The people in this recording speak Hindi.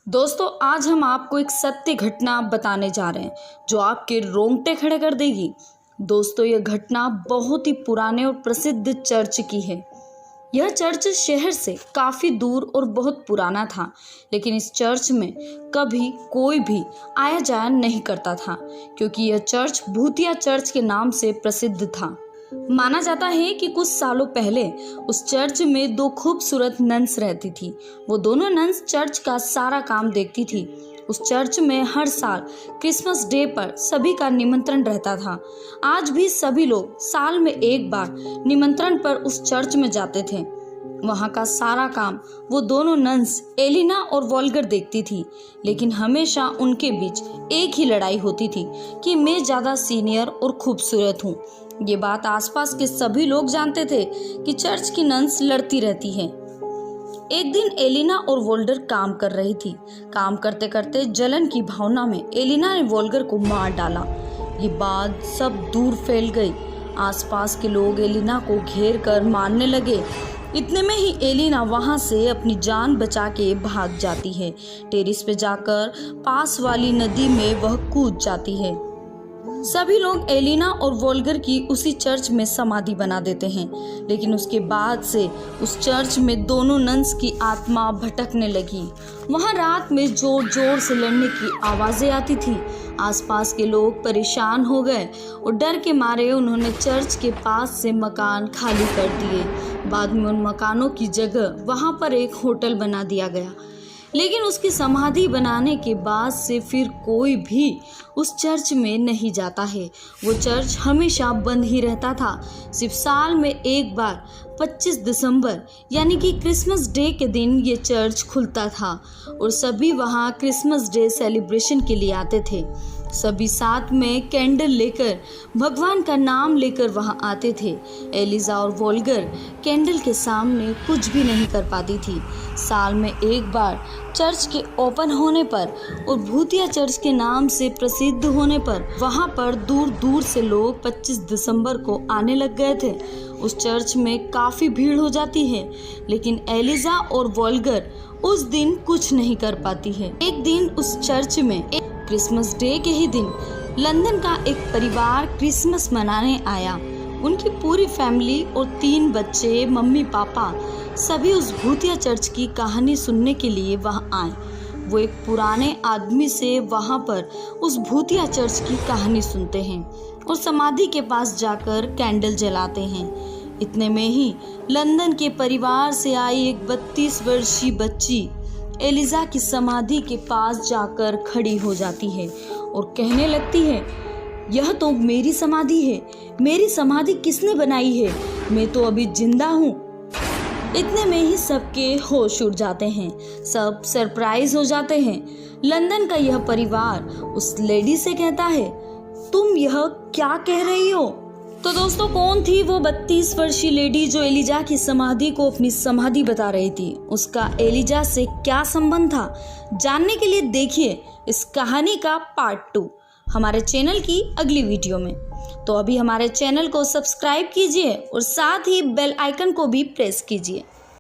दोस्तों, आज हम आपको एक सत्य घटना बताने जा रहे हैं जो आपके रोंगटे खड़े कर देगी। दोस्तों, यह घटना बहुत ही पुराने और प्रसिद्ध चर्च की है। यह चर्च शहर से काफ़ी दूर और बहुत पुराना था, लेकिन इस चर्च में कभी कोई भी आया जाया नहीं करता था, क्योंकि यह चर्च भूतिया चर्च के नाम से प्रसिद्ध था। माना जाता है कि कुछ सालों पहले उस चर्च में दो खूबसूरत नन्स रहती थी। वो दोनों नन्स चर्च का सारा काम देखती थी। उस चर्च में हर साल क्रिसमस डे पर सभी का निमंत्रण रहता था। आज भी सभी लोग साल में एक बार निमंत्रण पर उस चर्च में जाते थे। वहाँ का सारा काम वो दोनों नन्स एलिना और वोल्गर देखती थी, लेकिन हमेशा उनके बीच एक ही लड़ाई होती थी कि मैं ज़्यादा सीनियर और खूबसूरत हूँ। ये बात आसपास के सभी लोग जानते थे कि चर्च की नन्स लड़ती रहती हैं। एक दिन एलिना और वोल्गर काम कर रही थी। काम करते करते जलन की भावना में एलिना ने वोल्गर को मार डाला। ये बात सब दूर फैल गई। आसपास के लोग एलिना को घेर कर मारने लगे। इतने में ही एलिना वहां से अपनी जान बचा के भाग जाती है। टेरिस पे जाकर पास वाली नदी में वह कूद जाती है। सभी लोग एलिना और वोल्गर की उसी चर्च में समाधि बना देते हैं, लेकिन उसके बाद से उस चर्च में दोनों नन्स की आत्मा भटकने लगी। वहाँ रात में जोर जोर से लड़ने की आवाज़ें आती थी। आसपास के लोग परेशान हो गए और डर के मारे उन्होंने चर्च के पास से मकान खाली कर दिए। बाद में उन मकानों की जगह वहाँ पर एक होटल बना दिया गया, लेकिन उसकी समाधि बनाने के बाद से फिर कोई भी उस चर्च में नहीं जाता है। वो चर्च हमेशा बंद ही रहता था। सिर्फ साल में एक बार 25 दिसंबर यानी कि क्रिसमस डे के दिन ये चर्च खुलता था और सभी वहाँ क्रिसमस डे सेलिब्रेशन के लिए आते थे। सभी साथ में कैंडल लेकर भगवान का नाम लेकर वहाँ आते थे। एलिजा और वोल्गर कैंडल के सामने कुछ भी नहीं कर पाती थी। साल में एक बार चर्च के ओपन होने पर और भूतिया चर्च के नाम से प्रसिद्ध होने पर वहाँ पर दूर दूर से लोग 25 दिसंबर को आने लग गए थे। उस चर्च में काफ़ी भीड़ हो जाती है, लेकिन एलिजा और वोल्गर उस दिन कुछ नहीं कर पाती है। एक दिन उस चर्च में क्रिसमस डे के ही दिन लंदन का एक परिवार क्रिसमस मनाने आया। उनकी पूरी फैमिली और 3 बच्चे, मम्मी पापा सभी उस भूतिया चर्च की कहानी सुनने के लिए वहां आए। वो एक पुराने आदमी से वहां पर उस भूतिया चर्च की कहानी सुनते हैं और समाधि के पास जाकर कैंडल जलाते हैं। इतने में ही लंदन के परिवार से आई एक 32 वर्षीय बच्ची एलिजा की समाधि के पास जाकर खड़ी हो जाती है और कहने लगती है, यह तो मेरी समाधि है। मेरी समाधि किसने बनाई है? मैं तो अभी जिंदा हूँ। इतने में ही सबके होश उड़ जाते हैं। सब सरप्राइज हो जाते हैं। लंदन का यह परिवार उस लेडी से कहता है, तुम यह क्या कह रही हो? तो दोस्तों, कौन थी वो 32 वर्षीय लेडी जो एलिजा की समाधि को अपनी समाधि बता रही थी? उसका एलिजा से क्या संबंध था? जानने के लिए देखिए इस कहानी का पार्ट 2 हमारे चैनल की अगली वीडियो में। तो अभी हमारे चैनल को सब्सक्राइब कीजिए और साथ ही बेल आइकन को भी प्रेस कीजिए।